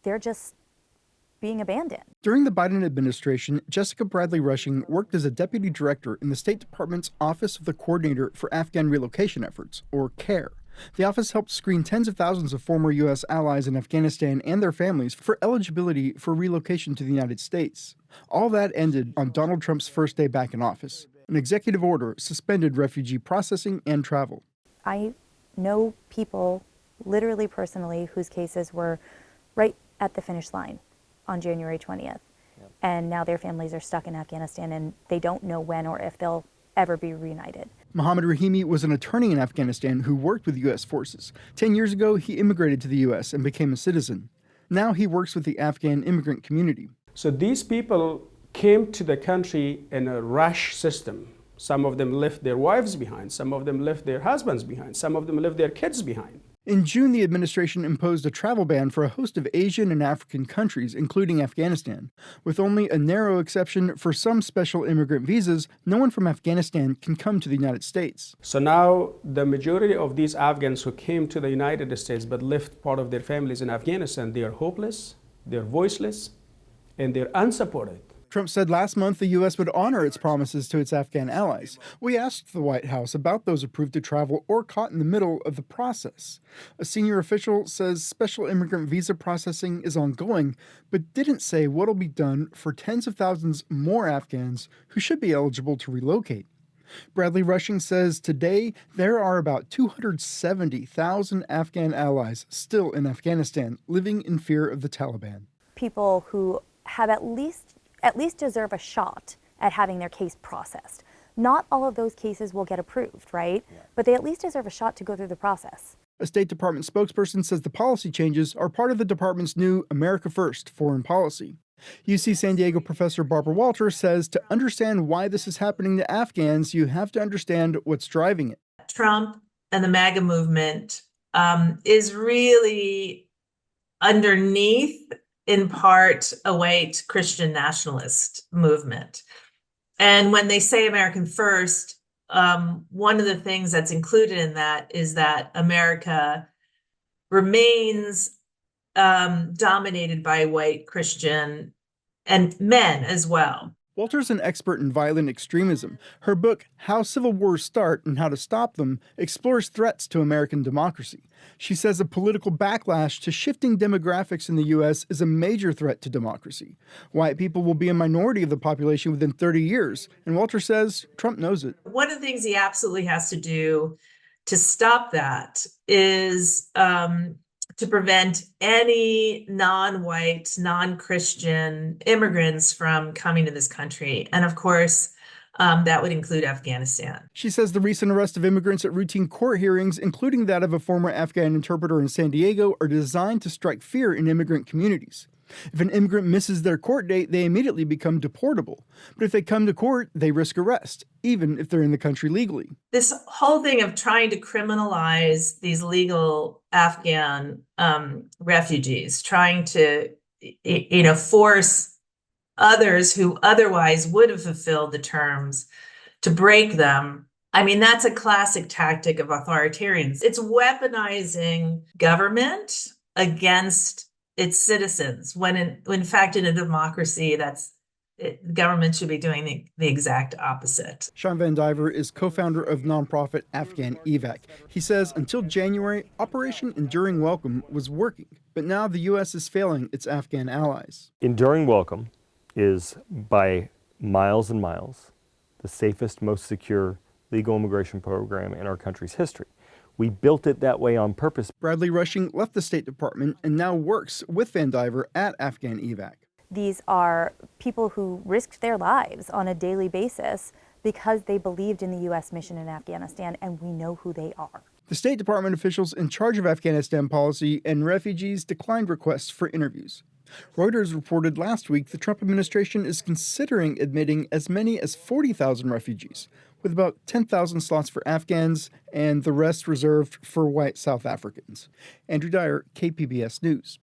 they're just being abandoned. During the Biden administration, Jessica Bradley Rushing worked as a deputy director in the State Department's Office of the Coordinator for Afghan Relocation Efforts, or CARE. The office helped screen tens of thousands of former U.S. allies in Afghanistan and their families for eligibility for relocation to the United States. All that ended on Donald Trump's first day back in office. An executive order suspended refugee processing and travel. I know people, literally personally, whose cases were right at the finish line on January 20th. And now their families are stuck in Afghanistan and they don't know when or if they'll ever be reunited. Mohammed Rahimi was an attorney in Afghanistan who worked with U.S. forces. 10 years ago, he immigrated to the U.S. and became a citizen. Now he works with the Afghan immigrant community. So these people came to the country in a rush system. Some of them left their wives behind. Some of them left their husbands behind. Some of them left their kids behind. In June, the administration imposed a travel ban for a host of Asian and African countries, including Afghanistan. With only a narrow exception for some special immigrant visas, no one from Afghanistan can come to the United States. So now the majority of these Afghans who came to the United States but left part of their families in Afghanistan, they are hopeless, they're voiceless, and they're unsupported. Trump said last month the U.S. would honor its promises to its Afghan allies. We asked the White House about those approved to travel or caught in the middle of the process. A senior official says special immigrant visa processing is ongoing, but didn't say what'll be done for tens of thousands more Afghans who should be eligible to relocate. Bradley Rushing says today there are about 270,000 Afghan allies still in Afghanistan living in fear of the Taliban. People who have at least deserve a shot at having their case processed. Not all of those cases will get approved, right? Yeah. But they at least deserve a shot to go through the process. A State Department spokesperson says the policy changes are part of the department's new America First foreign policy. UC San Diego professor Barbara Walter says to understand why this is happening to Afghans, you have to understand what's driving it. Trump and the MAGA movement is really underneath, in part, a white Christian nationalist movement. And when they say American First, one of the things that's included in that is that America remains dominated by white Christian and men as well. Walter's an expert in violent extremism. Her book, How Civil Wars Start and How to Stop Them, explores threats to American democracy. She says a political backlash to shifting demographics in the U.S. is a major threat to democracy. White people will be a minority of the population within 30 years, and Walter says Trump knows it. One of the things he absolutely has to do to stop that is to prevent any non-white, non-Christian immigrants from coming to this country. And of course, that would include Afghanistan. She says the recent arrest of immigrants at routine court hearings, including that of a former Afghan interpreter in San Diego, are designed to strike fear in immigrant communities. If an immigrant misses their court date, they immediately become deportable. But if they come to court, they risk arrest, even if they're in the country legally. This whole thing of trying to criminalize these legal Afghan refugees, trying to, force others who otherwise would have fulfilled the terms to break them. I mean, that's a classic tactic of authoritarians. It's weaponizing government against its citizens, when in fact, in a democracy, government should be doing the exact opposite. Sean Van Diver is co-founder of nonprofit Afghan EVAC. He says until January, Operation Enduring Welcome was working, but now the U.S. is failing its Afghan allies. Enduring Welcome is by miles and miles the safest, most secure legal immigration program in our country's history. We built it that way on purpose. Bradley Rushing left the State Department and now works with Van Diver at Afghan EVAC. These are people who risked their lives on a daily basis because they believed in the U.S. mission in Afghanistan, and we know who they are. The State Department officials in charge of Afghanistan policy and refugees declined requests for interviews. Reuters reported last week the Trump administration is considering admitting as many as 40,000 refugees, with about 10,000 slots for Afghans and the rest reserved for white South Africans. Andrew Dyer, KPBS News.